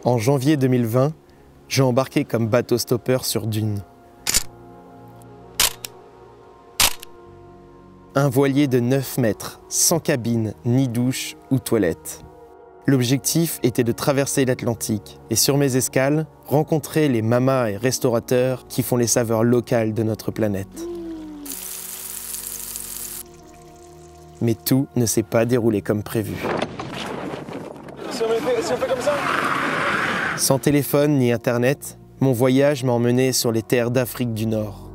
En janvier 2020, j'ai embarqué comme bateau-stoppeur sur Dune. Un voilier de 9 mètres, sans cabine, ni douche ou toilette. L'objectif était de traverser l'Atlantique et sur mes escales, rencontrer les mamas et restaurateurs qui font les saveurs locales de notre planète. Mais tout ne s'est pas déroulé comme prévu. Si on fait comme ça ? Sans téléphone ni internet, mon voyage m'a emmené sur les terres d'Afrique du Nord.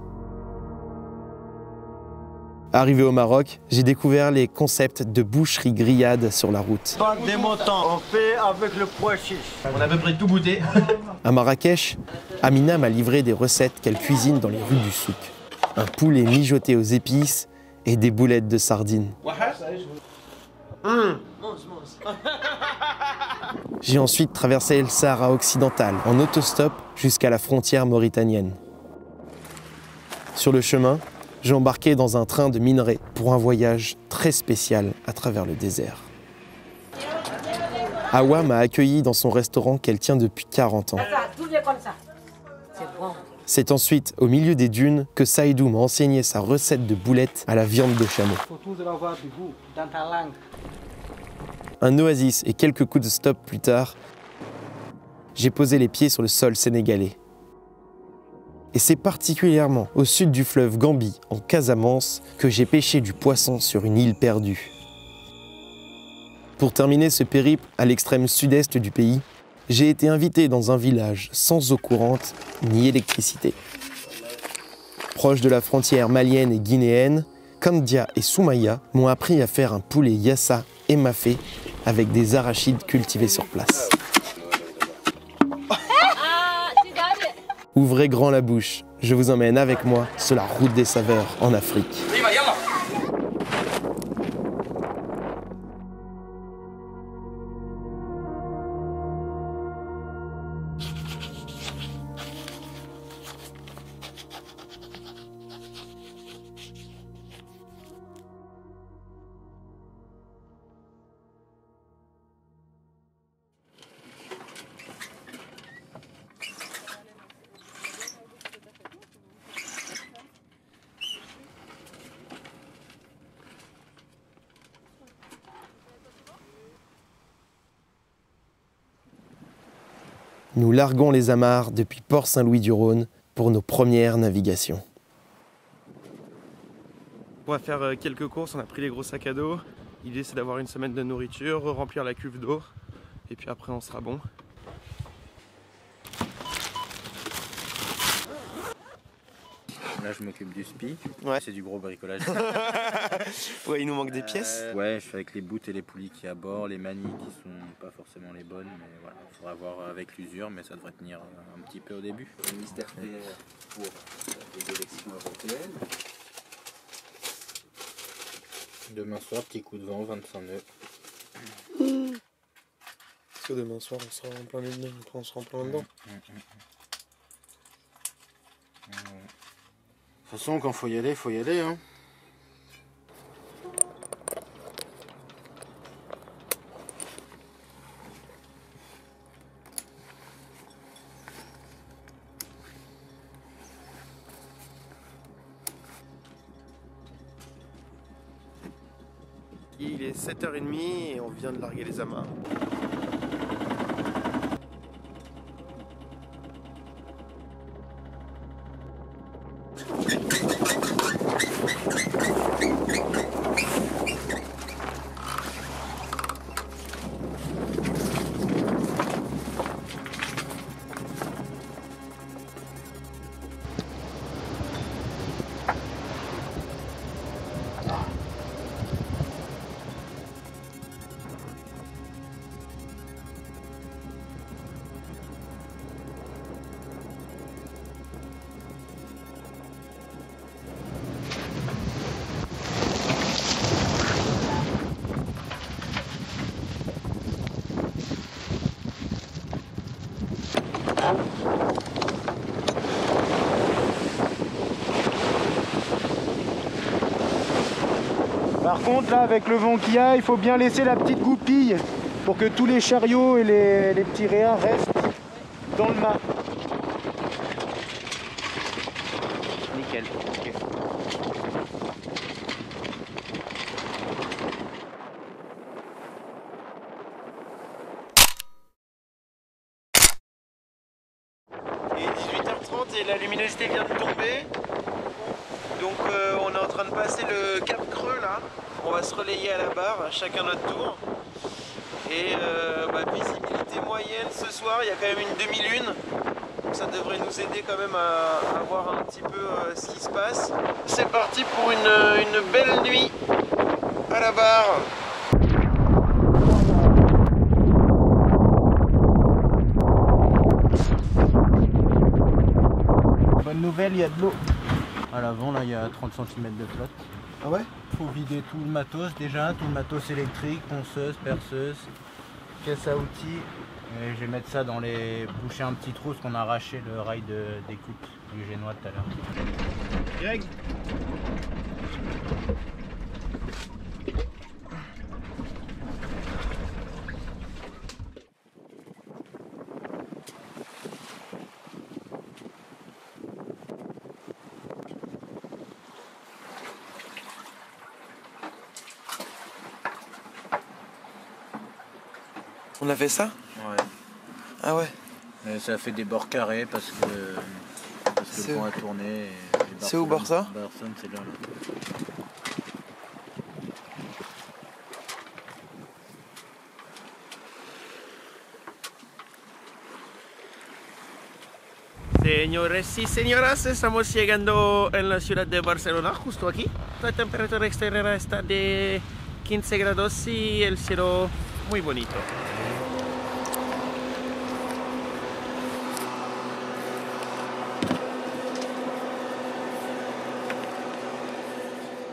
Arrivé au Maroc, j'ai découvert les concepts de boucherie grillade sur la route. Pas des montants, on fait avec le pois chiche. On a à peu près tout goûté. À Marrakech, Amina m'a livré des recettes qu'elle cuisine dans les rues du souk. Un poulet mijoté aux épices et des boulettes de sardines. J'ai ensuite traversé le Sahara occidental en autostop jusqu'à la frontière mauritanienne. Sur le chemin, j'ai embarqué dans un train de minerai pour un voyage très spécial à travers le désert. Hawa m'a accueilli dans son restaurant qu'elle tient depuis 40 ans. C'est ensuite, au milieu des dunes, que Saïdou m'a enseigné sa recette de boulettes à la viande de chameau. Un oasis et quelques coups de stop plus tard, j'ai posé les pieds sur le sol sénégalais. Et c'est particulièrement au sud du fleuve Gambie, en Casamance, que j'ai pêché du poisson sur une île perdue. Pour terminer ce périple à l'extrême sud-est du pays, j'ai été invité dans un village sans eau courante ni électricité. Proche de la frontière malienne et guinéenne, Kandia et Soumaya m'ont appris à faire un poulet yassa émafé avec des arachides cultivés sur place. Ouvrez grand la bouche, je vous emmène avec moi sur la route des saveurs en Afrique. Nous larguons les amarres depuis Port-Saint-Louis-du-Rhône pour nos premières navigations. On va faire quelques courses, on a pris les gros sacs à dos. L'idée c'est d'avoir une semaine de nourriture, remplir la cuve d'eau et puis après on sera bon. Là je m'occupe du SPI, Ouais. C'est du gros bricolage. Ouais, il nous manque des pièces. Ouais, je fais avec les bouts et les poulies qui à bord, les manies qui sont pas forcément les bonnes, mais voilà, il faudra voir avec l'usure, mais ça devrait tenir un petit peu au début. Le ministère PR pour les élections européennes. Demain soir, petit coup de vent, 25 nœuds. Parce que demain soir, on sera en plein dedans. On sera en plein dedans. De toute façon, quand faut y aller, hein. Il est 7h30 et on vient de larguer les amarres. Par contre là avec le vent qu'il y a, il faut bien laisser la petite goupille pour que tous les chariots et les petits réas restent dans le mât. Nickel. Ok. Il est 18h30 et la luminosité vient de tomber. Donc on est en train de passer le Cap Creux là. On va se relayer à la barre, chacun notre tour. Et visibilité moyenne ce soir, il y a quand même une demi-lune. Donc ça devrait nous aider quand même à voir un petit peu ce qui se passe. C'est parti pour une belle nuit à la barre. Bonne nouvelle, il y a de l'eau. À l'avant, là, il y a 30 cm de flotte. Ah ouais? Faut vider tout le matos déjà, tout le matos électrique, ponceuse, perceuse, caisse à outils. Et je vais mettre ça dans les... boucher un petit trou parce qu'on a arraché le rail d'écoute du génois tout à l'heure. Greg? On a fait ça? Ouais. Ah ouais? Et ça a fait des bords carrés parce que le pont a tourné. C'est où Barça? Barcelone, c'est là. Señores y señoras, estamos llegando en la ciudad de Barcelona, justo aquí. La temperatura exterior está de 15 grados y el cielo muy bonito.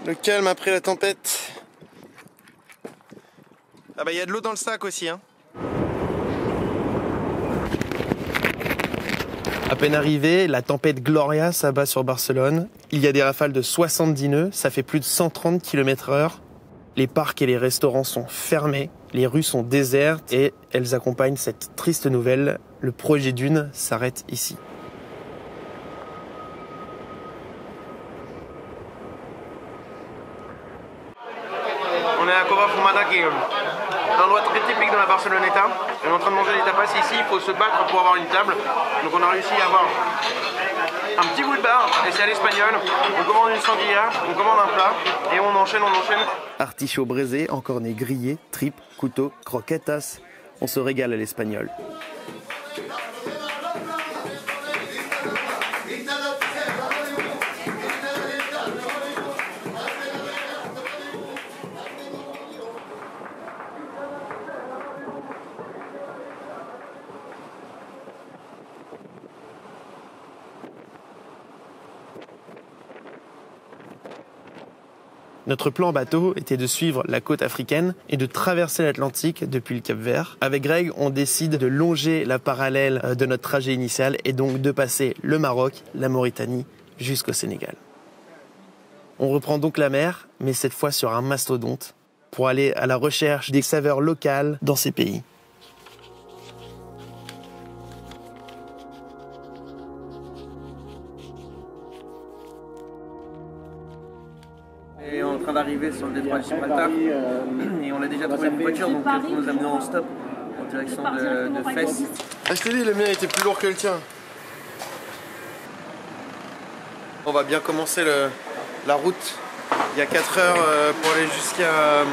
Le calme après la tempête. Ah bah il y a de l'eau dans le sac aussi hein. À peine arrivé, la tempête Gloria s'abat sur Barcelone. Il y a des rafales de 70 nœuds, ça fait plus de 130 km/h. Les parcs et les restaurants sont fermés, les rues sont désertes et elles accompagnent cette triste nouvelle. Le projet Dune s'arrête ici. On est à Cova Fumada qui est un endroit très typique de la Barceloneta. On est en train de manger des tapas ici, il faut se battre pour avoir une table. Donc on a réussi à avoir un petit bout de bar, et c'est à l'espagnol. On commande une sangria, on commande un plat, et on enchaîne. Artichauts braisés, encornés grillés, tripes, couteaux, croquetas. On se régale à l'espagnol. Notre plan bateau était de suivre la côte africaine et de traverser l'Atlantique depuis le Cap-Vert. Avec Greg, on décide de longer la parallèle de notre trajet initial et donc de passer le Maroc, la Mauritanie, jusqu'au Sénégal. On reprend donc la mer, mais cette fois sur un mastodonte, pour aller à la recherche des saveurs locales dans ces pays. Et on est en train d'arriver sur le détroit de Gibraltar et on a déjà trouvé une voiture donc pour nous amener en stop en direction de Fès. Ah, je t'ai dit, le mien était plus lourd que le tien. On va bien commencer la route. Il y a 4 heures pour aller jusqu'à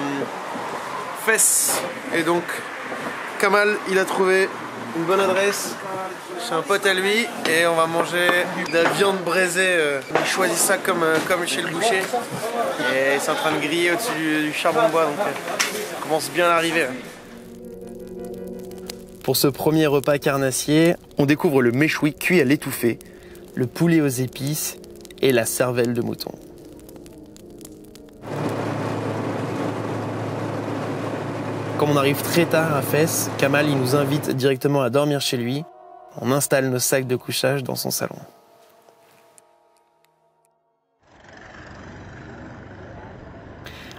Fès. Et donc, Kamal, il a trouvé une bonne adresse chez un pote à lui et on va manger de la viande braisée. Il choisit ça comme chez le boucher et c'est en train de griller au-dessus du charbon de bois, donc on commence bien à arriver. Pour ce premier repas carnassier, on découvre le méchoui cuit à l'étouffée, le poulet aux épices et la cervelle de mouton. Comme on arrive très tard à Fès, Kamal il nous invite directement à dormir chez lui. On installe nos sacs de couchage dans son salon.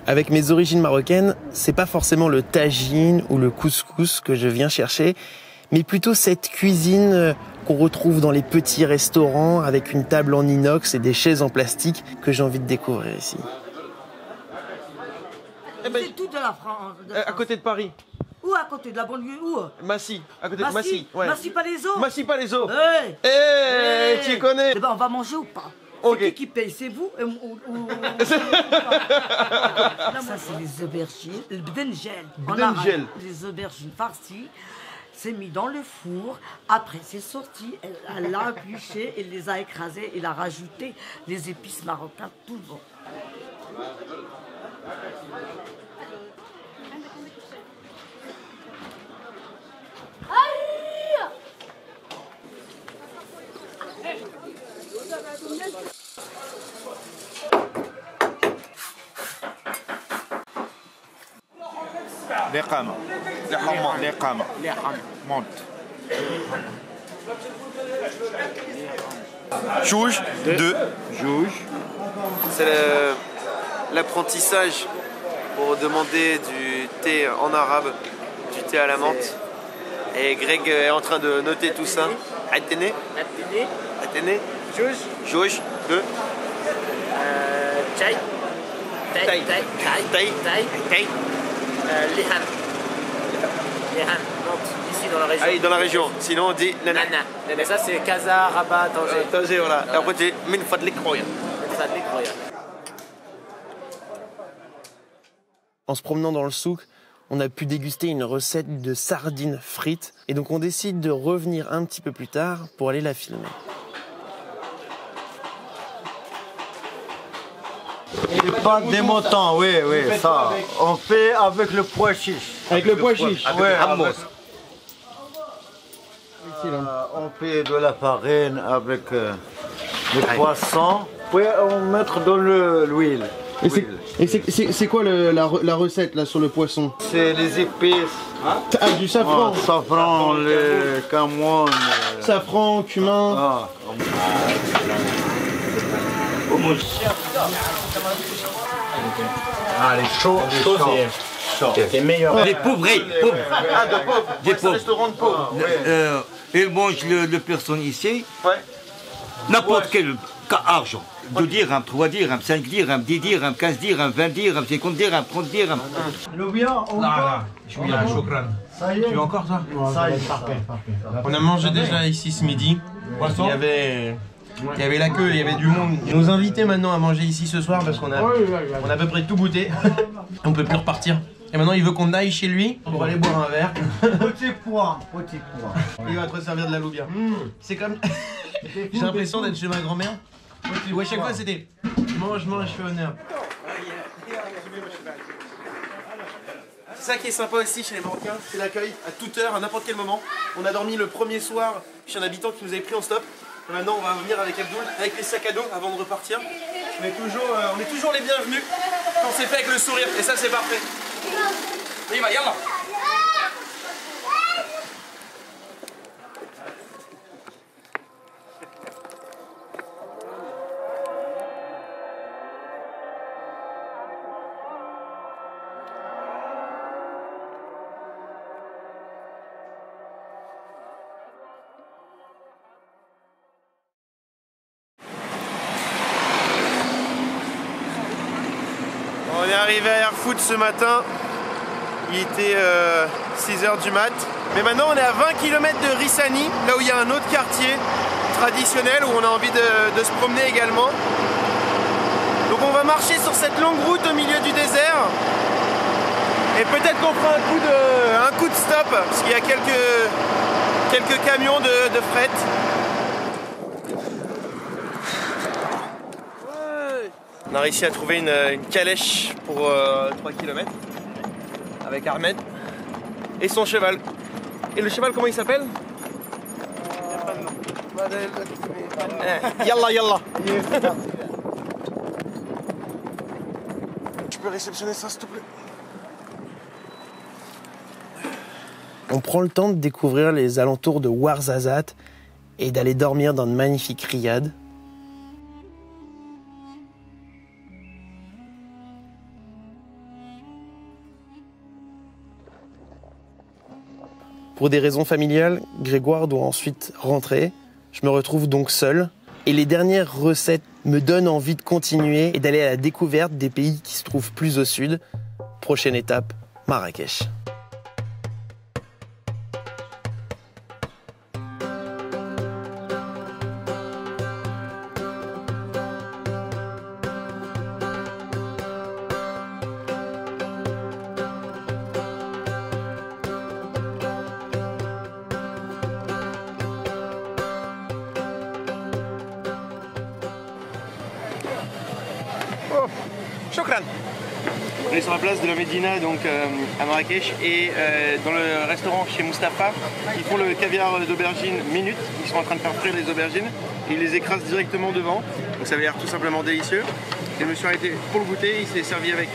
Avec mes origines marocaines, c'est pas forcément le tagine ou le couscous que je viens chercher, mais plutôt cette cuisine qu'on retrouve dans les petits restaurants avec une table en inox et des chaises en plastique que j'ai envie de découvrir ici. C'est tout de la France. À côté de Paris. Où à côté de la banlieue? Où? Massy, à côté de Massy. Ouais. Massy-Palaiseau. Massy-Palaiseau. Hey. Hey, tu connais? Eh ben, on va manger ou pas? Ok. C'est qui paye? C'est vous? Ça, c'est les aubergines. Le bdengel. En arabe. Bdengel. Les aubergines farcies. C'est mis dans le four. Après, c'est sorti. Elle l'a épluché, elle les a écrasées. Elle a rajouté les épices marocaines. Tout bon. الإقامة الإقامة monte. Jouge, deux. Jouge. C'est l'apprentissage pour demander du thé en arabe, du thé à la menthe. Et Greg est en train de noter tout ça. Athéné. Athéné. Jouge, deux. Chai. Taï. Lihan. Lihan, Nantes, ici dans la région. Ah oui, dans la région. Sinon on dit nana. Nana. Mais ça c'est Casa, Rabat, Tanger. Tanger, voilà. Et après tu dis min fadlik roya. Ça de l'écroya. En se promenant dans le souk, on a pu déguster une recette de sardines frites. Et donc on décide de revenir un petit peu plus tard pour aller la filmer. Les pâtes des montants, oui, ça. On fait avec le pois chiche. Avec le pois chiche. Ouais, on fait de la farine avec le poisson. Puis on met dans l'huile. Et c'est quoi la recette là sur le poisson? C'est les épices. Ah, du safran. Safran, le camon. Safran, cumin. Ah, les chauds, c'est meilleur. Les pauvres, Ah, de pauvres. Des C'est un pauvres. restaurant de pauvres. ils mangent le personne ici, Ouais. n'importe quel argent. 2 dirhams, 3 dirhams, 5 dirhams, 10 dirhams, 15 dirhams, 20 dirhams, 50 dirhams, 30 dirhams. Le bien, on Je suis là, choukran. Ça y est. Tu veux encore ça? Ça y est. Parfait. On a mangé déjà ici ce midi. Il y avait la queue, il y avait du monde. Ils nous invitaient maintenant à manger ici ce soir parce qu'on a à peu près tout goûté. On peut plus repartir. Et maintenant il veut qu'on aille chez lui pour aller boire un verre. Petit pois. Il va te servir de la loubia. C'est comme... J'ai l'impression d'être chez ma grand-mère. Ouais, chaque fois c'était mange, je fais honneur. C'est ça qui est sympa aussi chez les Marocains, c'est l'accueil à toute heure, à n'importe quel moment. On a dormi le premier soir chez un habitant qui nous avait pris en stop. Et maintenant on va venir avec Abdoul, avec les sacs à dos avant de repartir. On est toujours les bienvenus quand c'est fait avec le sourire, et ça c'est parfait. Et va, yallah. On est arrivé à Airfoot ce matin, il était 6h du mat. Mais maintenant on est à 20 km de Rissani, là où il y a un autre quartier traditionnel où on a envie de se promener également. Donc on va marcher sur cette longue route au milieu du désert. Et peut-être qu'on fera un coup de stop, parce qu'il y a quelques camions de fret. On a réussi à trouver une calèche pour 3 km avec Ahmed et son cheval. Et le cheval, comment il s'appelle? Yallah, yallah. Tu peux réceptionner ça, s'il te plaît? On prend le temps de découvrir les alentours de Ouarzazate et d'aller dormir dans de magnifiques riads. Pour des raisons familiales, Grégoire doit ensuite rentrer. Je me retrouve donc seul. Et les dernières recettes me donnent envie de continuer et d'aller à la découverte des pays qui se trouvent plus au sud. Prochaine étape, Marrakech. Shukran. On est sur la place de la Médina, donc à Marrakech, et dans le restaurant chez Mustapha, ils font le caviar d'aubergine minute. Ils sont en train de faire frire les aubergines et ils les écrasent directement devant. Donc ça avait l'air tout simplement délicieux. Et le monsieur a été pour le goûter, il s'est servi avec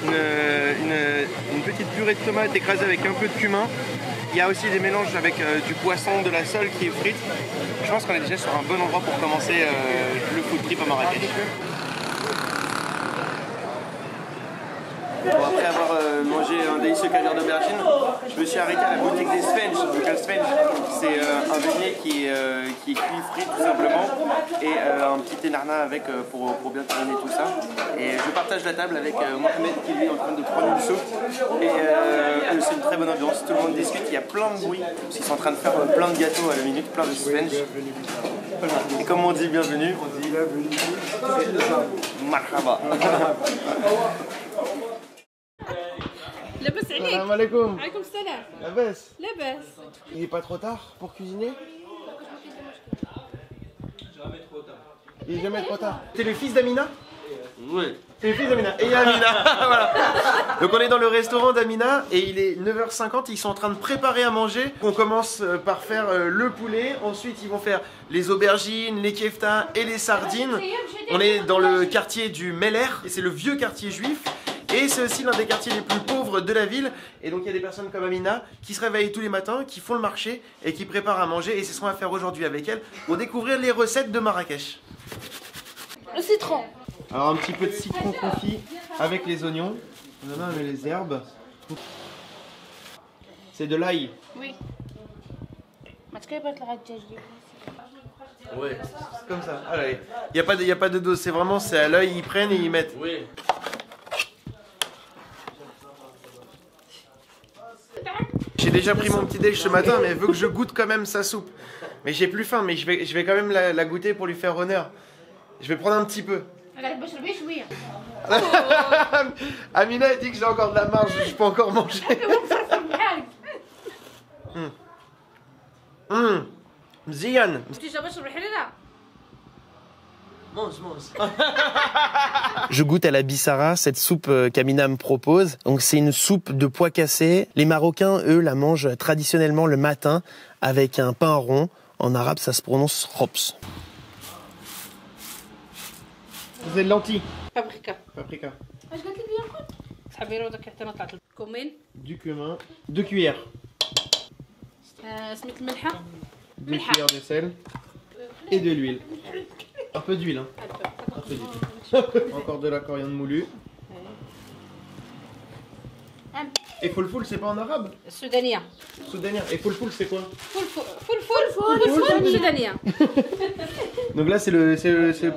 une petite purée de tomates écrasée avec un peu de cumin. Il y a aussi des mélanges avec du poisson, de la sole qui est frite. Je pense qu'on est déjà sur un bon endroit pour commencer le food trip à Marrakech. Bon, après avoir mangé un délicieux caviar d'aubergine, je me suis arrêté à la boutique des Svenj. Donc le Svenj, c'est un beignet qui est cuit frit tout simplement, et un petit énarna avec pour bien terminer tout ça. Et je partage la table avec Mohamed qui lui est en train de prendre une soupe. Et c'est une très bonne ambiance, tout le monde discute, il y a plein de bruit, parce qu'ils sont en train de faire plein de gâteaux à la minute, plein de Svenj. Et comme on dit bienvenue, on dit bienvenue. Marhaba. لاباس عليك؟ Salam alaikum. عليكم السلام. لاباس. لاباس. Il est pas trop tard pour cuisiner? Il est jamais trop tard. T'es le fils d'Amina? Oui. C'est le fils d'Amina. Et il y a Amina. Voilà. Donc on est dans le restaurant d'Amina et il est 9h50. Ils sont en train de préparer à manger. On commence par faire le poulet. Ensuite ils vont faire les aubergines, les keftas et les sardines. On est dans le quartier du Meller et c'est le vieux quartier juif. Et c'est aussi l'un des quartiers les plus pauvres de la ville. Et donc il y a des personnes comme Amina qui se réveillent tous les matins, qui font le marché et qui préparent à manger. Et c'est ce qu'on va faire aujourd'hui avec elle pour découvrir les recettes de Marrakech. Le citron. Alors un petit peu de citron confit avec les oignons. On met les herbes. C'est de l'ail. Oui. Ouais, c'est comme ça. Allez. Il n'y a pas de dose, c'est vraiment c'est à l'œil, ils prennent et ils mettent. Oui. J'ai déjà pris mon petit déj ce matin, mais elle veut que je goûte quand même sa soupe. Mais j'ai plus faim, mais je vais quand même la goûter pour lui faire honneur. Je vais prendre un petit peu. Amina elle dit que j'ai encore de la marge, je peux encore manger. Mzian. Je goûte à la bissara, cette soupe qu'Amina me propose. Donc c'est une soupe de pois cassés. Les Marocains, eux, la mangent traditionnellement le matin avec un pain rond. En arabe, ça se prononce rops. C'est de lentilles. Paprika. Paprika. كمين. Du cumin. 2 cuillères. سميت الملحة. 2 cuillères de sel. Et de l'huile. Un peu d'huile. Hein. Un peu d'huile. Encore de la coriandre moulue. Et fulful, c'est pas en arabe? السودانية. Soudanien. Et fulful, c'est quoi? فلفل سودانية. Donc là, c'est le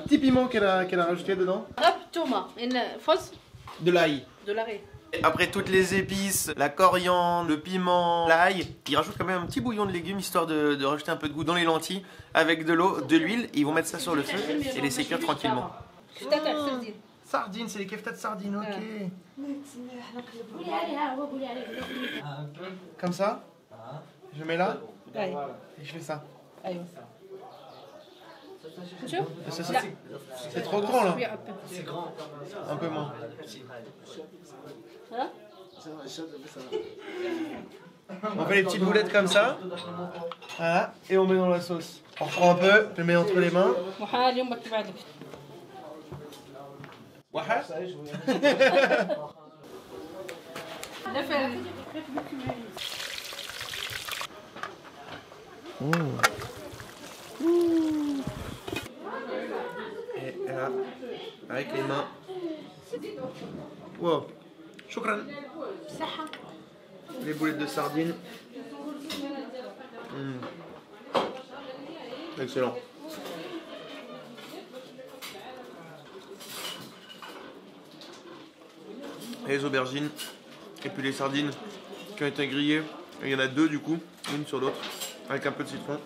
petit piment qu'elle a rajouté dedans. تومة. إن فص. De l'ail. de l'arrêt. Après toutes les épices, la coriandre, le piment, l'ail, ils rajoutent quand même un petit bouillon de légumes histoire de rajouter un peu de goût dans les lentilles avec de l'eau, de l'huile. Ils vont mettre ça sur le feu et laisser cuire tranquillement. Sardines, c'est les keftas de sardines, ok. Comme ça, je mets là et je fais ça. C'est trop grand là. C'est grand. Un peu moins. On fait les petites boulettes comme ça. Voilà. Et on met dans la sauce. On reprend un peu, on le met entre les mains. Et là, avec les mains. Wow. Shukran. Les boulettes de sardines. Excellent. Et les aubergines, et puis les sardines qui ont été grillées. Il y en a deux du coup, une sur l'autre, avec un peu de citron.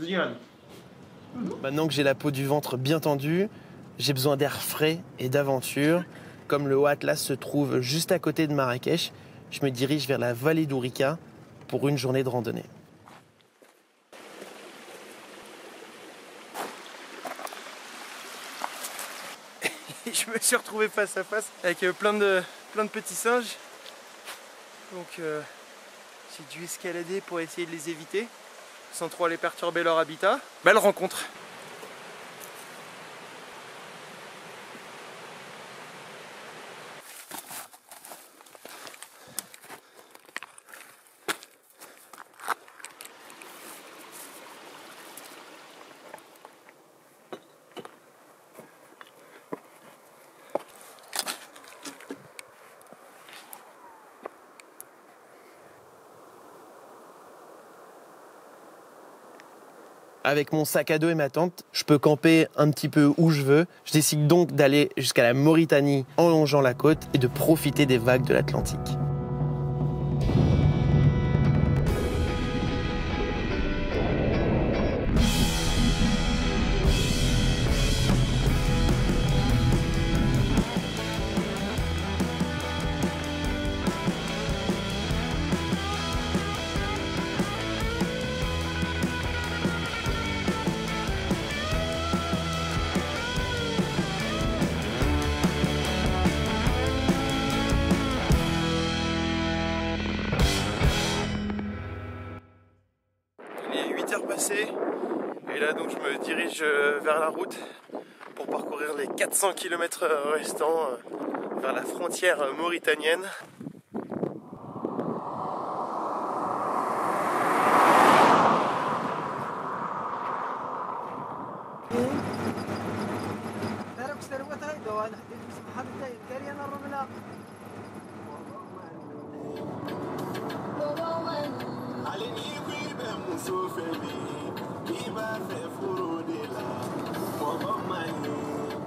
Génial. Maintenant que j'ai la peau du ventre bien tendue, j'ai besoin d'air frais et d'aventure. Comme le Haut Atlas se trouve juste à côté de Marrakech, je me dirige vers la vallée d'Ourika pour une journée de randonnée. Je me suis retrouvé face à face avec plein de petits singes. Donc j'ai dû escalader pour essayer de les éviter, sans trop aller perturber leur habitat. Belle rencontre. Avec mon sac à dos et ma tente, je peux camper un petit peu où je veux. Je décide donc d'aller jusqu'à la Mauritanie en longeant la côte et de profiter des vagues de l'Atlantique. Et là donc je me dirige vers la route pour parcourir les 400 km restants vers la frontière mauritanienne.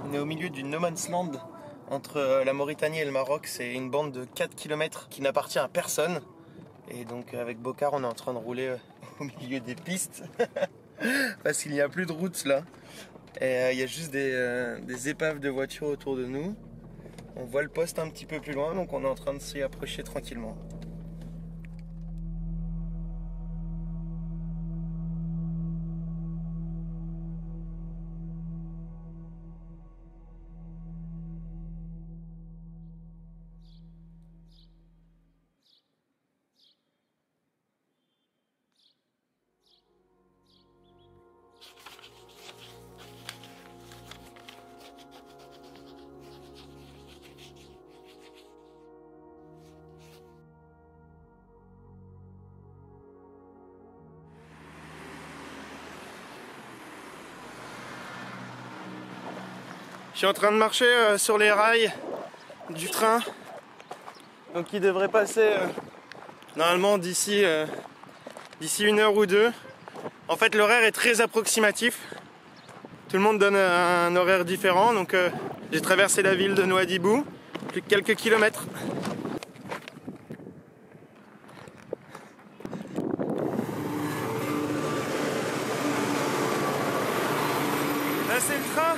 On est au milieu du no man's land entre la Mauritanie et le Maroc. C'est une bande de 4 km qui n'appartient à personne. Et donc avec Bokar, on est en train de rouler au milieu des pistes parce qu'il n'y a plus de route là. Et il y a juste des épaves de voitures autour de nous. On voit le poste un petit peu plus loin, donc on est en train de s'y approcher tranquillement. Je suis en train de marcher sur les rails du train, donc il devrait passer normalement d'ici 1 heure ou deux. En fait l'horaire est très approximatif, tout le monde donne un horaire différent, donc j'ai traversé la ville de Nouadhibou, plus que quelques kilomètres. Là c'est le train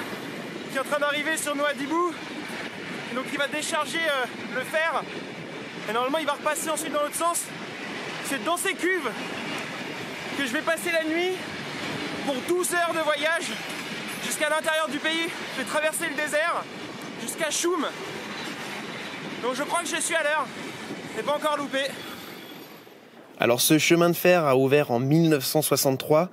qui est en train d'arriver sur Nouadhibou, donc il va décharger le fer et normalement il va repasser ensuite dans l'autre sens. C'est dans ces cuves que je vais passer la nuit pour 12 heures de voyage jusqu'à l'intérieur du pays. Je vais traverser le désert jusqu'à Choum, donc je crois que je suis à l'heure, je n'ai pas encore loupé. Alors ce chemin de fer a ouvert en 1963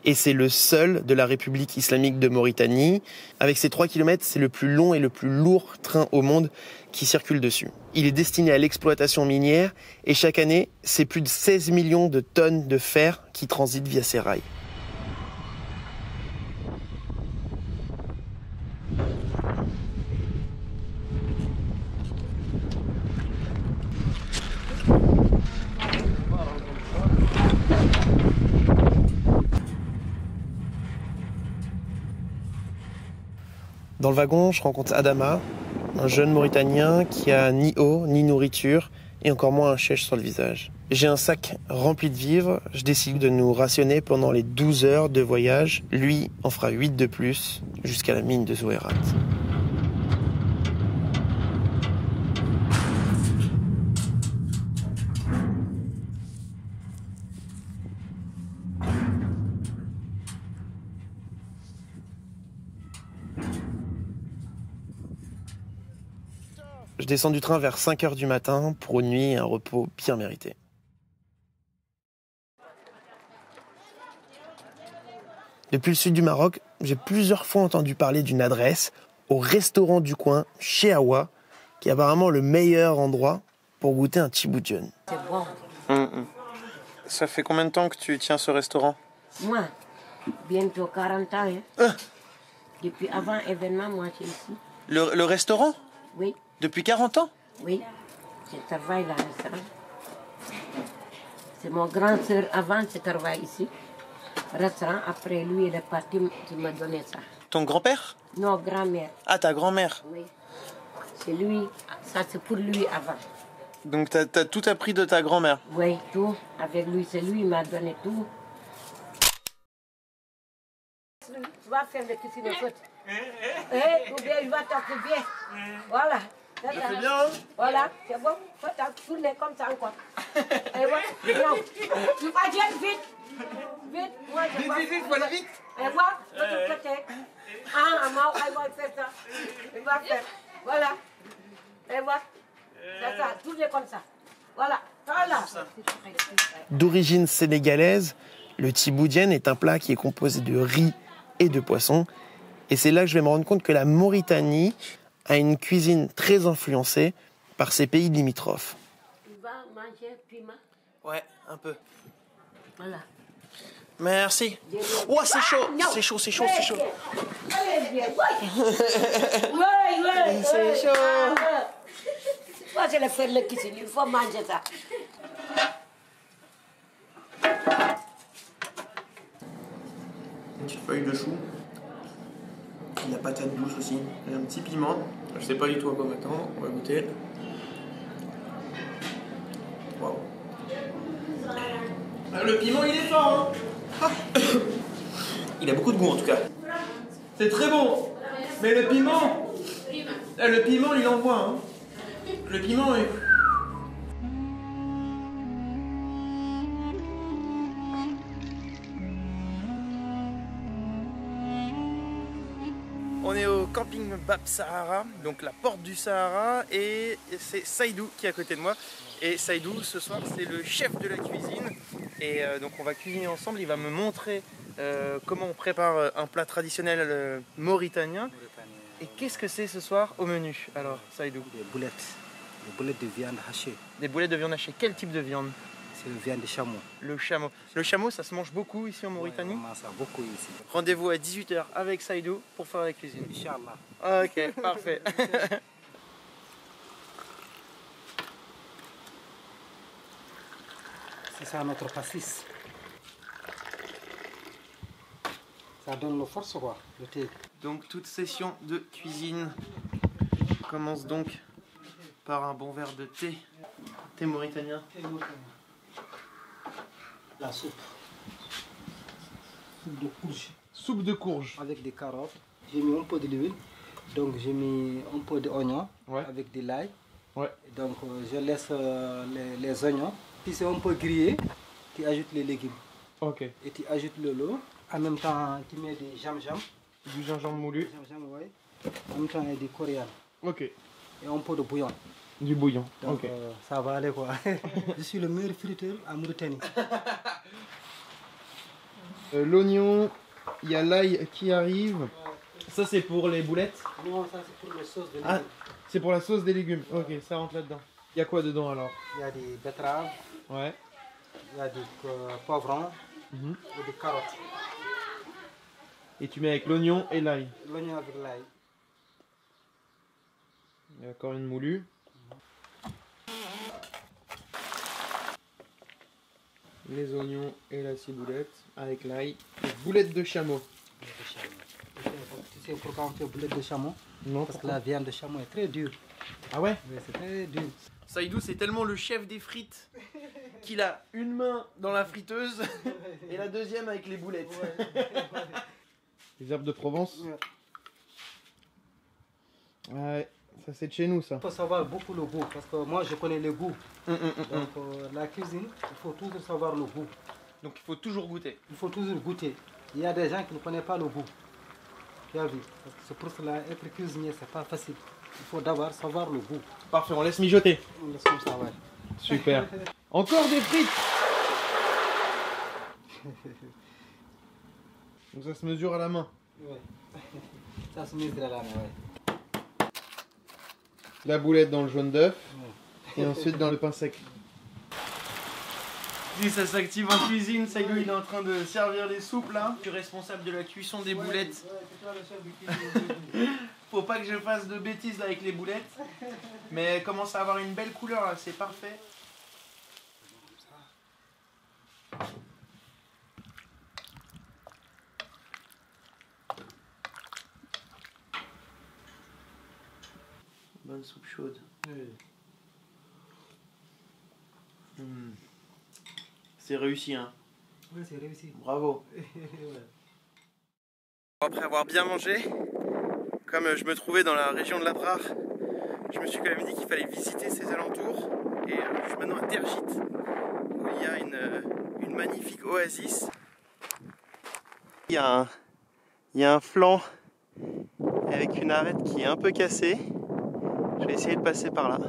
et c'est le seul de la République islamique de Mauritanie. Avec ses 3 km, c'est le plus long et le plus lourd train au monde qui circule dessus. Il est destiné à l'exploitation minière et chaque année, c'est plus de 16 millions de tonnes de fer qui transitent via ces rails. Dans le wagon, je rencontre Adama, un jeune Mauritanien qui a ni eau, ni nourriture, et encore moins un chèche sur le visage. J'ai un sac rempli de vivres, je décide de nous rationner pendant les 12 heures de voyage. Lui en fera 8 de plus, jusqu'à la mine de Zouérat. Je descends du train vers 5 heures du matin pour une nuit et un repos bien mérité. Depuis le sud du Maroc, j'ai plusieurs fois entendu parler d'une adresse au restaurant du coin, chez Awa, qui est apparemment le meilleur endroit pour goûter un tchiboudjen. C'est bon. Ça fait combien de temps que tu tiens ce restaurant? Moi, bientôt 40 ans. Hein. Depuis avant l'événement, moi, je suis ici. Le restaurant? Oui. Depuis 40 ans? Oui. Je travaille dans le restaurant. C'est mon grand sœur avant, je travaille ici. Restaurant, après lui, il est parti, qui m'a donné ça. Ton grand-père? Non, grand-mère. Ah, ta grand-mère? Oui. C'est lui, ça c'est pour lui avant. Donc t'as tout appris de ta grand-mère? Oui, tout. Avec lui, c'est lui qui m'a donné tout. Tu vas faire le cuisine au foot. Ou bien il va t'occuper. Voilà. C'est bien, hein? Voilà, c'est bon. Faut tourner comme ça encore. Et voilà. Non. Tu vas dire vite. Vite. Moi, vite, voilà, vite. Et voilà, de l'autre côté. Ah, maman, elle va faire ça. Il va faire. Voilà. Et voilà. C'est ça, tourner comme ça. Voilà. Voilà. D'origine sénégalaise, le tchiboudjen est un plat qui est composé de riz et de poisson. Et c'est là que je vais me rendre compte que la Mauritanie a une cuisine très influencée par ses pays limitrophes. Tu vas manger piment? Ouais, un peu. Voilà. Merci. Oh, c'est chaud. C'est chaud, c'est chaud, c'est chaud. Allez, viens. Oui. C'est chaud. Moi, je vais faire le cuisine. Il faut manger ça. Une petite feuille de chou. De la patate douce aussi. Et un petit piment. Je sais pas du tout à quoi m'attendre. On va goûter. Waouh. Le piment, il est fort, hein. Il a beaucoup de goût en tout cas. C'est très bon. Mais le piment, il envoie, hein. Le piment est... On est au camping Bab Sahara, donc la porte du Sahara, et c'est Saïdou qui est à côté de moi. Et Saïdou, ce soir, c'est le chef de la cuisine. Et donc on va cuisiner ensemble, il va me montrer comment on prépare un plat traditionnel mauritanien. Et qu'est-ce que c'est ce soir au menu, alors, Saïdou? Des boulettes de viande hachée. Des boulettes de viande hachée, quel type de viande? C'est la viande de chameau. Le chameau. Le chameau, ça se mange beaucoup ici en Mauritanie? Ouais, on mange ça beaucoup ici. Rendez-vous à 18 h avec Saïdou pour faire la cuisine. Inch'Allah. Ok, parfait. C'est ça notre pastis. Ça donne la force quoi, le thé. Donc toute session de cuisine commence donc par un bon verre de thé. Thé mauritanien. Thé mauritanien. La soupe. Soupe de courge. Soupe de courge. Avec des carottes. J'ai mis un peu d'huile. Donc j'ai mis un peu d'oignon avec de l'ail. Ouais. Donc je laisse les oignons. Si c'est un peu grillé, tu ajoutes les légumes. Ok. Et tu ajoutes le lot. En même temps, tu mets du gingembre. Du gingembre moulu. Gingembre, oui. En même temps, il y a du coriandre. Ok. Et un peu de bouillon. Du bouillon. Donc, ok. Ça va aller quoi. Je suis le meilleur friteur à Mauritanie. L'oignon, il y a l'ail qui arrive. Ça c'est pour les boulettes? Non, ça c'est pour la sauce de légumes. Ah, c'est pour la sauce des légumes. Ok, ça rentre là-dedans. Il y a quoi dedans alors? Il y a des betteraves. Ouais. Il y a des poivrons et des carottes. Et tu mets avec l'oignon et l'ail. L'oignon avec l'ail. Il y a encore une moulue. Les oignons et la ciboulette avec l'ail. Boulettes de chameau. Tu sais pourquoi on fait boulettes de chameau? Non, parce que la viande de chameau est très dure. Ah ouais? Oui, c'est très dur. Saïdou, c'est tellement le chef des frites qu'il a une main dans la friteuse et la deuxième avec les boulettes. Les herbes de Provence. Ouais, ça c'est de chez nous ça. Il faut savoir beaucoup le goût, parce que moi je connais le goût. Donc la cuisine, il faut toujours savoir le goût. Donc il faut toujours goûter. Il faut toujours goûter. Il y a des gens qui ne connaissent pas le goût. Tu as vu? C'est pour cela être cuisinier, c'est pas facile. Il faut d'abord savoir le goût. Parfait, on laisse mijoter. On laisse comme ça, ouais. Super. Encore des frites. Donc ça se mesure à la main. Ouais. Ça se mesure à la main, ouais. La boulette dans le jaune d'œuf et ensuite dans le pain sec. Si ça s'active en cuisine, Saïdou il est en train de servir les soupes là. Je suis responsable de la cuisson des boulettes. Faut pas que je fasse de bêtises là avec les boulettes. Mais elles commencent à avoir une belle couleur là, c'est parfait. Bonne soupe chaude. C'est réussi hein. Oui, c'est réussi. Bravo. Après avoir bien mangé, comme je me trouvais dans la région de l'Adrar, je me suis quand même dit qu'il fallait visiter ces alentours. Et je suis maintenant à Tergit, où il y a une magnifique oasis. Il y a un flanc avec une arête qui est un peu cassée. Je vais essayer de passer par là.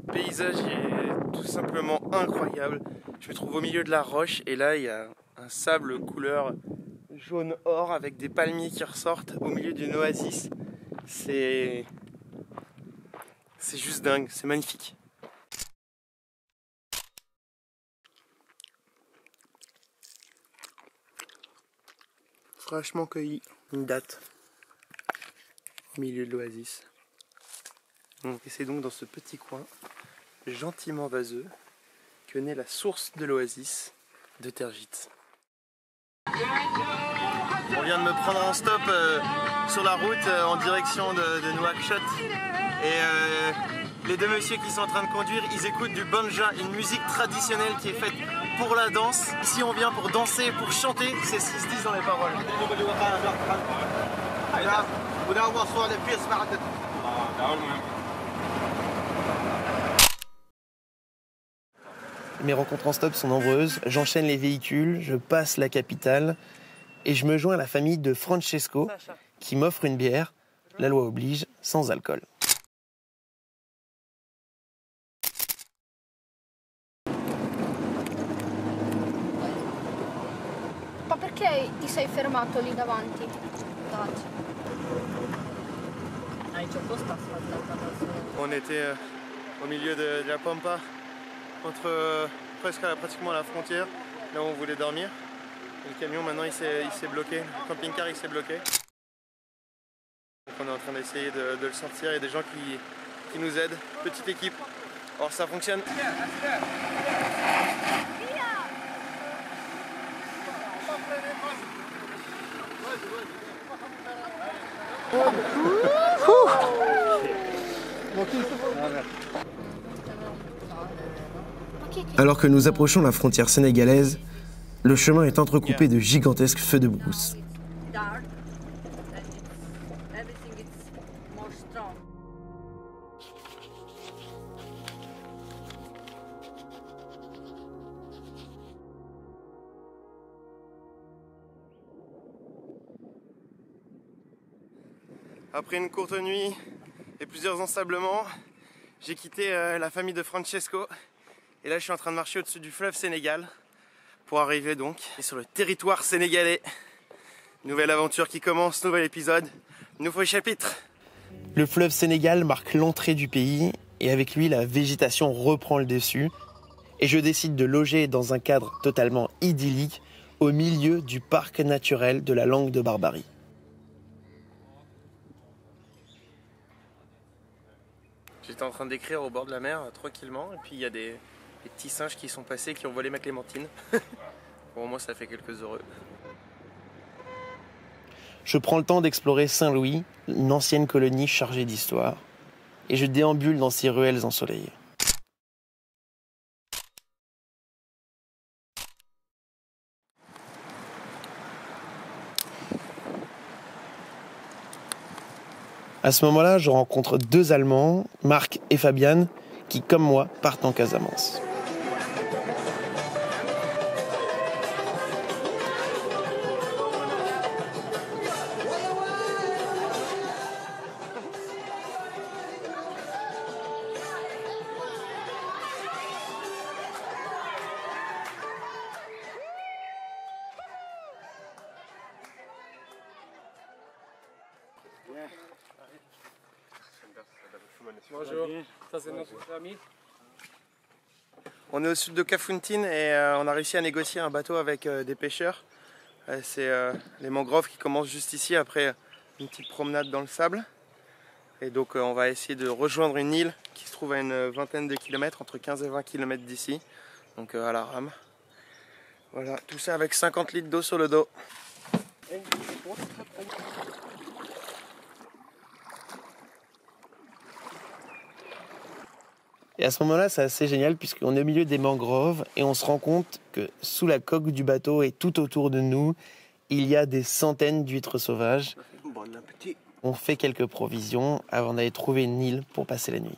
Le paysage est tout simplement incroyable. Je me trouve au milieu de la roche et là il y a un sable couleur jaune or avec des palmiers qui ressortent au milieu d'une oasis. C'est juste dingue, c'est magnifique. Fraîchement cueilli, une date au milieu de l'oasis. Et c'est donc dans ce petit coin, gentiment vaseux, que naît la source de l'oasis de Tergit. On vient de me prendre un stop sur la route en direction de Nouakchott. Et les deux messieurs qui sont en train de conduire, ils écoutent du banja, une musique traditionnelle qui est faite pour la danse. Ici on vient pour danser, pour chanter, c'est ce qui se dit dans les paroles. Mes rencontres en stop sont nombreuses, j'enchaîne les véhicules, je passe la capitale et je me joins à la famille de Francesco qui m'offre une bière, la loi oblige, sans alcool. Ma perché ti sei fermato lì davanti? On était au milieu de la Pampa, pratiquement à la frontière, là où on voulait dormir. Et le camion maintenant il s'est bloqué, le camping-car il s'est bloqué. Donc on est en train d'essayer de le sortir, il y a des gens qui nous aident, petite équipe. Or ça fonctionne. Alors que nous approchons la frontière sénégalaise, le chemin est entrecoupé de gigantesques feux de brousse. Après une courte nuit et plusieurs ensablements, j'ai quitté la famille de Francesco. Et là je suis en train de marcher au-dessus du fleuve Sénégal pour arriver donc sur le territoire sénégalais. Nouvelle aventure qui commence, nouvel épisode, nouveau chapitre. Le fleuve Sénégal marque l'entrée du pays et avec lui la végétation reprend le dessus. et je décide de loger dans un cadre totalement idyllique au milieu du parc naturel de la Langue de Barbarie. J'étais en train d'écrire au bord de la mer tranquillement et puis il y a des petits singes qui sont passés qui ont volé ma clémentine. Pour moi ça fait quelques heureux. Je prends le temps d'explorer Saint-Louis, une ancienne colonie chargée d'histoire, et je déambule dans ces ruelles ensoleillées. À ce moment-là, je rencontre deux Allemands, Marc et Fabian, qui, comme moi, partent en Casamance. Bonjour, ça c'est notre ami. On est au sud de Kafountine et on a réussi à négocier un bateau avec des pêcheurs. C'est les mangroves qui commencent juste ici après une petite promenade dans le sable. Et donc on va essayer de rejoindre une île qui se trouve à une vingtaine de kilomètres, entre 15 et 20 km d'ici. Donc à la rame. Voilà, tout ça avec 50 litres d'eau sur le dos. Et à ce moment-là, c'est assez génial puisqu'on est au milieu des mangroves et on se rend compte que sous la coque du bateau et tout autour de nous, il y a des centaines d'huîtres sauvages. Bon appétit. On fait quelques provisions avant d'aller trouver une île pour passer la nuit.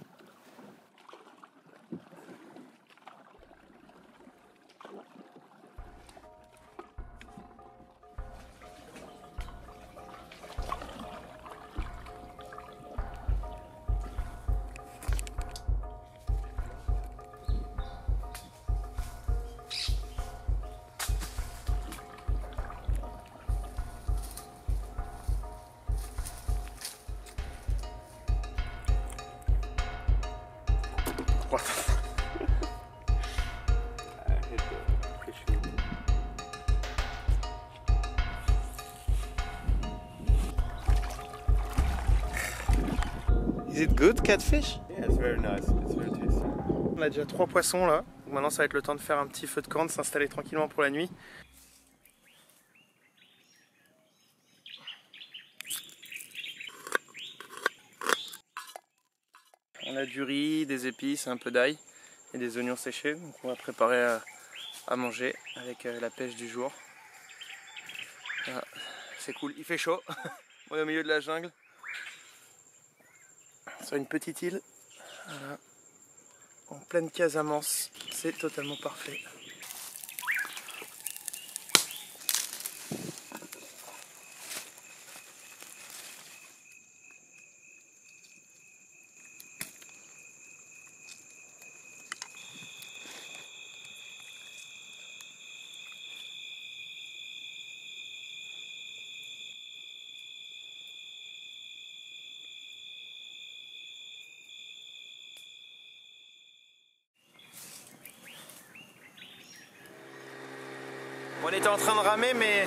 Is it good, catfish? Yeah, it's very nice. It's very tasty. On a déjà 3 poissons là. Maintenant ça va être le temps de faire un petit feu de camp, de s'installer tranquillement pour la nuit. On a du riz, des épices, un peu d'ail et des oignons séchés. Donc on va préparer à manger avec la pêche du jour. Voilà. C'est cool, il fait chaud. On est au milieu de la jungle. Sur une petite île, voilà, en pleine Casamance, c'est totalement parfait. On était en train de ramer, mais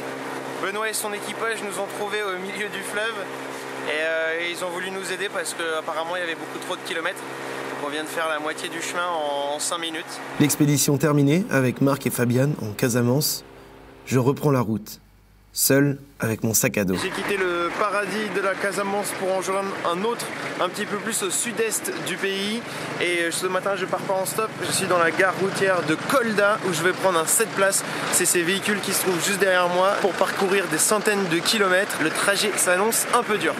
Benoît et son équipage nous ont trouvés au milieu du fleuve et ils ont voulu nous aider parce qu'apparemment il y avait beaucoup trop de kilomètres. Donc on vient de faire la moitié du chemin en 5 minutes. L'expédition terminée avec Marc et Fabian en Casamance, je reprends la route, seul avec mon sac à dos. J'ai quitté le paradis de la Casamance pour en rejoindre un autre, un petit peu plus au sud-est du pays. Et ce matin, je pars pas en stop, je suis dans la gare routière de Kolda où je vais prendre un 7 places. C'est ces véhicules qui se trouvent juste derrière moi pour parcourir des centaines de kilomètres. Le trajet s'annonce un peu dur.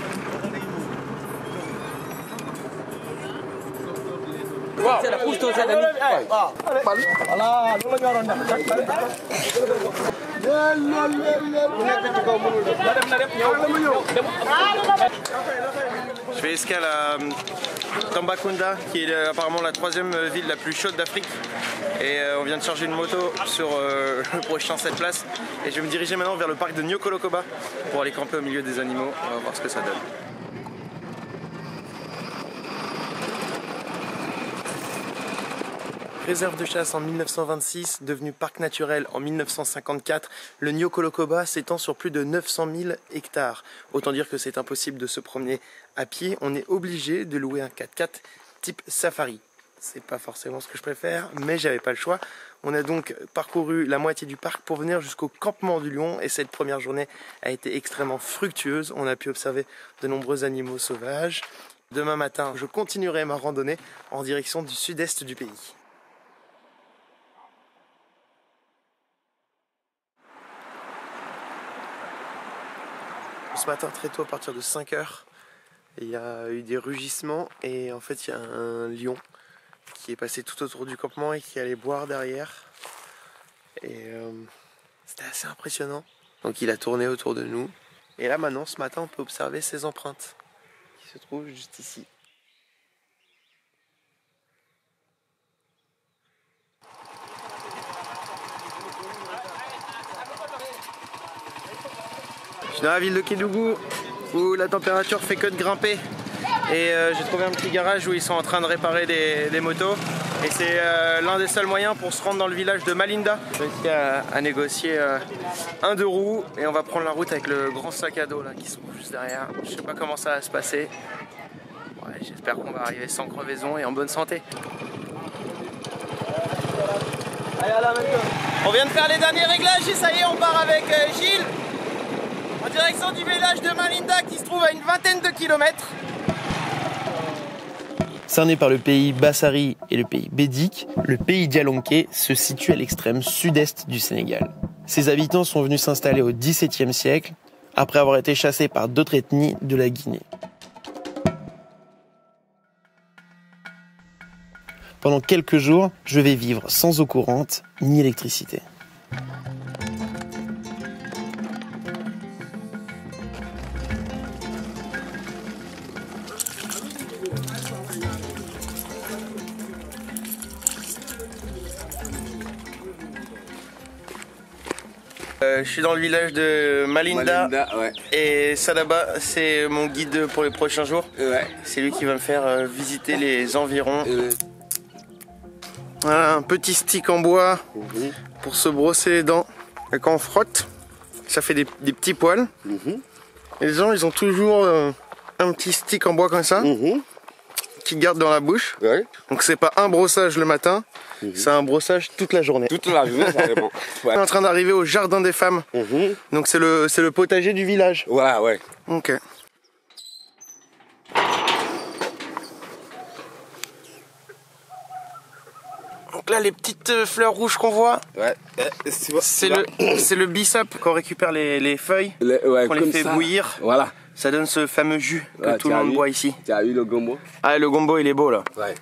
Je fais escale à Tambacounda, qui est apparemment la 3e ville la plus chaude d'Afrique. Et on vient de charger une moto sur le prochain 7 places. Et je vais me diriger maintenant vers le parc de Nyokolokoba pour aller camper au milieu des animaux. On va voir ce que ça donne. Réserve de chasse en 1926, devenu parc naturel en 1954, le Nyokolokoba s'étend sur plus de 900 000 hectares. Autant dire que c'est impossible de se promener à pied, on est obligé de louer un 4x4 type safari. C'est pas forcément ce que je préfère, mais j'avais pas le choix. On a donc parcouru la moitié du parc pour venir jusqu'au campement du lion et cette première journée a été extrêmement fructueuse. On a pu observer de nombreux animaux sauvages. Demain matin, je continuerai ma randonnée en direction du sud-est du pays. Ce matin très tôt à partir de 5 h, il y a eu des rugissements et en fait il y a un lion qui est passé tout autour du campement et qui allait boire derrière. Et c'était assez impressionnant. Donc il a tourné autour de nous. Et là maintenant ce matin on peut observer ses empreintes qui se trouvent juste ici. Je suis dans la ville de Kédougou où la température fait que de grimper et j'ai trouvé un petit garage où ils sont en train de réparer des motos et c'est l'un des seuls moyens pour se rendre dans le village de Malinda. J'ai réussi à négocier un 2 roues et on va prendre la route avec le grand sac à dos là qui se trouve juste derrière. Je sais pas comment ça va se passer. Ouais, j'espère qu'on va arriver sans crevaison et en bonne santé. On vient de faire les derniers réglages et ça y est, on part avec Gilles en direction du village de Malinda qui se trouve à une vingtaine de kilomètres. Cerné par le pays Bassari et le pays Bédik, le pays Dialonké se situe à l'extrême sud-est du Sénégal. Ses habitants sont venus s'installer au XVIIe siècle, après avoir été chassés par d'autres ethnies de la Guinée. Pendant quelques jours, je vais vivre sans eau courante ni électricité. Je suis dans le village de Malinda, ouais. Et Sadaba, c'est mon guide pour les prochains jours. Ouais. C'est lui qui va me faire visiter les environs. Voilà, un petit stick en bois pour se brosser les dents. Et quand on frotte, ça fait des petits poils. Et les gens, ils ont toujours un petit stick en bois comme ça, qu'ils gardent dans la bouche. Ouais. Donc c'est pas un brossage le matin, c'est un brossage toute la journée. Toute la journée, carrément. Ouais. On est en train d'arriver au jardin des femmes. Donc c'est le potager du village. Voilà, ouais. Ok. Donc là, les petites fleurs rouges qu'on voit, ouais. C'est le bissap qu'on récupère les feuilles, ouais, qu'on les fait bouillir. Voilà. Ça donne ce fameux jus que ouais, tout le monde boit ici. Tu as vu le gombo? Ah, le gombo, il est beau là. Ouais.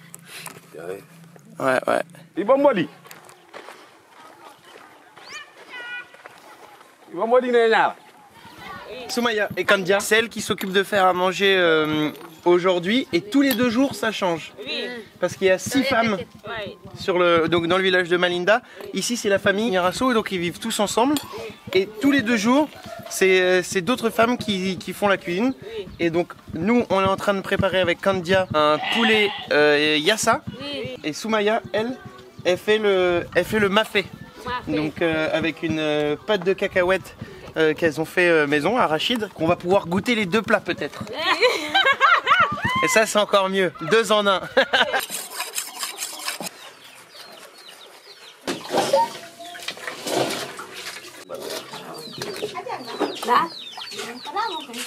Ouais, ouais. Il va me dire. Il va me dire. Soumaya et Kandia, c'est elle qui s'occupe de faire à manger aujourd'hui et tous les 2 jours ça change. Parce qu'il y a 6 femmes donc dans le village de Malinda. Ici c'est la famille Nyarasso, donc ils vivent tous ensemble. Et tous les 2 jours, c'est d'autres femmes qui font la cuisine. Et donc nous on est en train de préparer avec Kandia un poulet yassa. Et Soumaya, elle fait le mafé. Donc avec une pâte de cacahuètes qu'elles ont fait maison, arachide, qu'on va pouvoir goûter les 2 plats peut-être. Et ça c'est encore mieux, 2 en 1.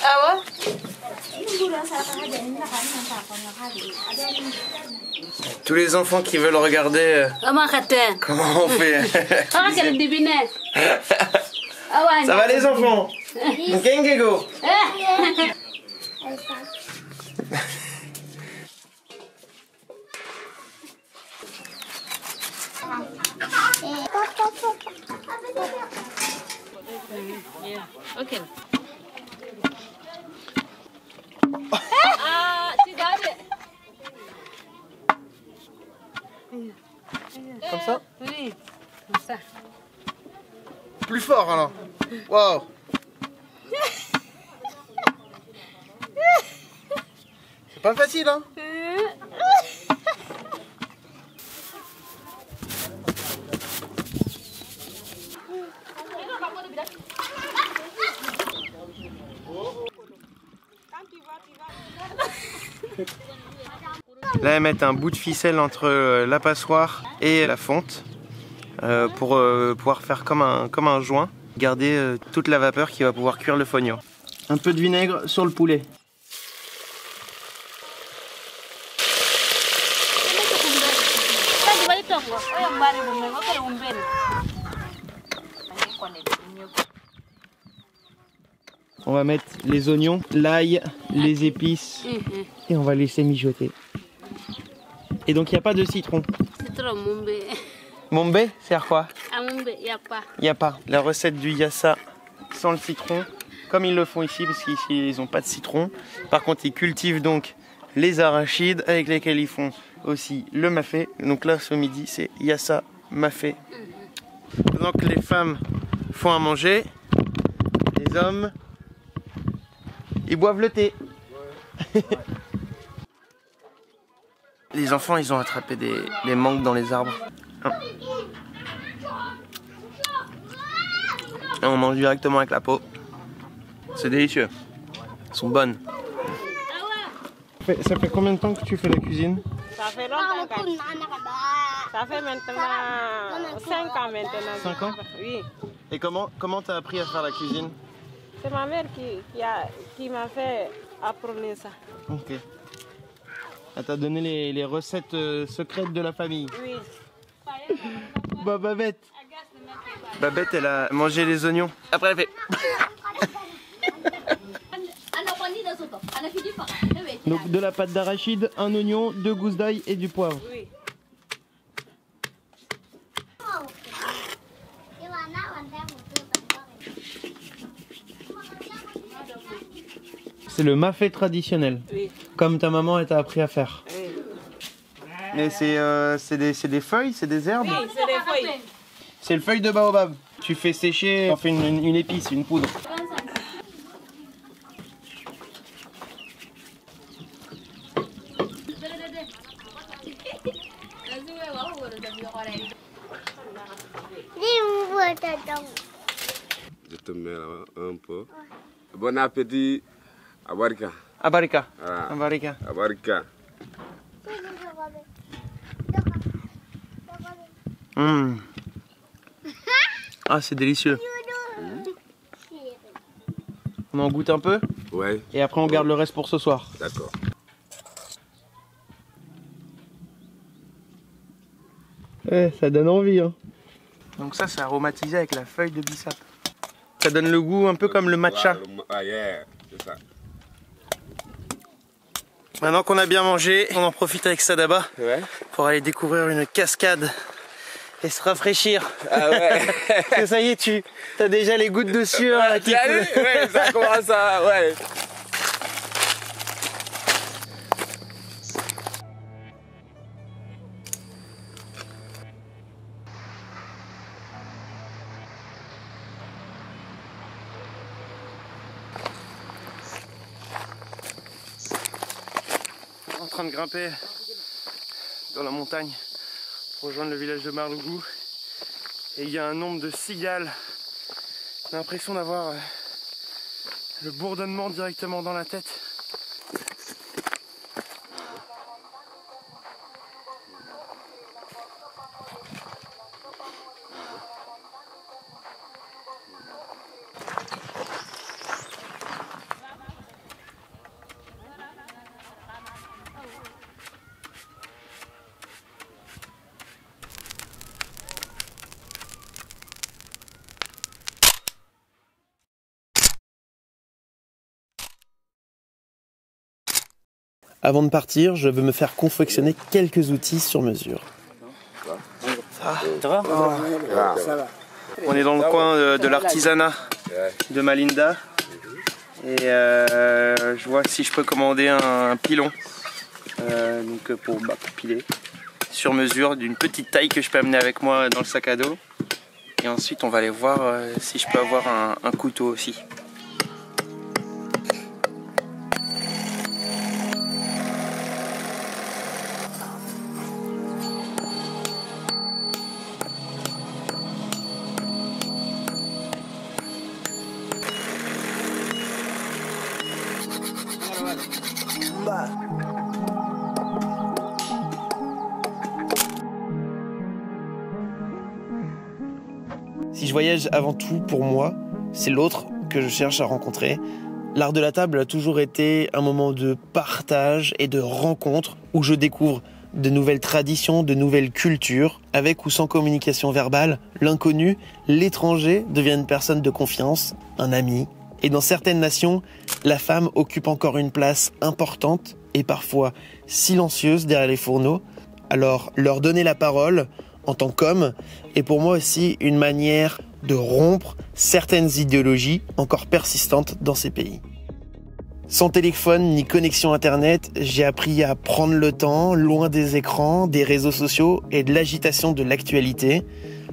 Ah ouais? Tous les enfants qui veulent regarder comment on fait. Ça va les enfants? Gengego. Okay. Comme ça? Oui, comme ça. Plus fort alors. Wow. C'est pas facile hein. Là, elles mettent un bout de ficelle entre la passoire et la fonte pour pouvoir faire comme un joint, garder toute la vapeur qui va pouvoir cuire le fognon. Un peu de vinaigre sur le poulet. On va mettre les oignons, l'ail, les épices et on va laisser mijoter. Et donc il n'y a pas de citron. Citron, Mombé. Mombé, c'est à quoi? À Mombé, il n'y a pas. Il n'y a pas. La recette du yassa sans le citron, comme ils le font ici, parce qu'ici ils n'ont pas de citron. Par contre, ils cultivent donc les arachides avec lesquels ils font aussi le mafé. Donc là, ce midi, c'est yassa, mafé. Pendant que les femmes font à manger, les hommes, ils boivent le thé. Les enfants, ils ont attrapé des mangues dans les arbres. Et on mange directement avec la peau. C'est délicieux. Elles sont bonnes. Ça fait combien de temps que tu fais la cuisine? Ça fait longtemps. Ça fait maintenant 5 ans maintenant. 5 ans? Oui. Et comment t'as appris à faire la cuisine? C'est ma mère qui m'a fait apprendre ça. Ok. Elle t'a donné les recettes secrètes de la famille? Oui. Bah, Babette. Babette, elle a mangé les oignons. Après, elle fait... Donc de la pâte d'arachide, un oignon, 2 gousses d'ail et du poivre. Oui. C'est le mafé traditionnel. Oui. Comme ta maman elle t'a appris à faire. Oui. Mais c'est des feuilles, c'est des herbes? Oui, c'est des feuilles. C'est le feuille de baobab. Tu fais sécher, on fait une épice, une poudre. Je te mets là un peu. Bon appétit. Abarika. Abarika. Voilà. Abarika. Abarika. Mmh. Ah, c'est délicieux. On en goûte un peu? Ouais. Et après on garde le reste pour ce soir. D'accord. Ouais, ça donne envie. Hein. Donc ça, c'est aromatisé avec la feuille de bissap. Ça donne le goût un peu comme le matcha. Ah yeah, c'est ça. Maintenant qu'on a bien mangé, on en profite avec Sadaba pour aller découvrir une cascade et se rafraîchir. Ah ouais. Parce que ça y est, tu as déjà les gouttes de sueur. Là, qui ouais, ça commence à... Ouais. En train de grimper dans la montagne pour rejoindre le village de Marlougou. Et il y a un nombre de cigales. J'ai l'impression d'avoir le bourdonnement directement dans la tête. Avant de partir, je veux me faire confectionner quelques outils sur mesure. Ça va? Ça va. On est dans le coin de l'artisanat de Malinda. Et je vois si je peux commander un pilon donc pour piler sur mesure d'une petite taille que je peux amener avec moi dans le sac à dos. Et ensuite on va aller voir si je peux avoir un couteau aussi. Si je voyage avant tout pour moi, c'est l'autre que je cherche à rencontrer. L'art de la table a toujours été un moment de partage et de rencontre où je découvre de nouvelles traditions, de nouvelles cultures. Avec ou sans communication verbale, l'inconnu, l'étranger devient une personne de confiance, un ami. Et dans certaines nations, la femme occupe encore une place importante et parfois silencieuse derrière les fourneaux. Alors leur donner la parole en tant qu'homme est pour moi aussi une manière de rompre certaines idéologies encore persistantes dans ces pays. Sans téléphone ni connexion internet, j'ai appris à prendre le temps, loin des écrans, des réseaux sociaux et de l'agitation de l'actualité.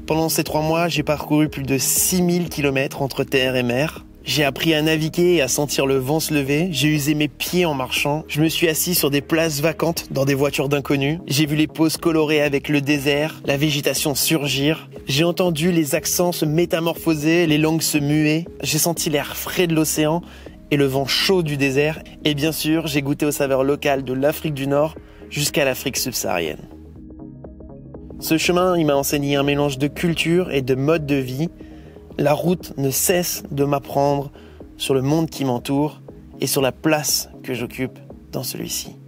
Pendant ces 3 mois, j'ai parcouru plus de 6000 km entre terre et mer. J'ai appris à naviguer et à sentir le vent se lever. J'ai usé mes pieds en marchant. Je me suis assis sur des places vacantes dans des voitures d'inconnus. J'ai vu les pauses colorées avec le désert, la végétation surgir. J'ai entendu les accents se métamorphoser, les langues se muer. J'ai senti l'air frais de l'océan et le vent chaud du désert. Et bien sûr, j'ai goûté aux saveurs locales de l'Afrique du Nord jusqu'à l'Afrique subsaharienne. Ce chemin, il m'a enseigné un mélange de culture et de mode de vie. La route ne cesse de m'apprendre sur le monde qui m'entoure et sur la place que j'occupe dans celui-ci.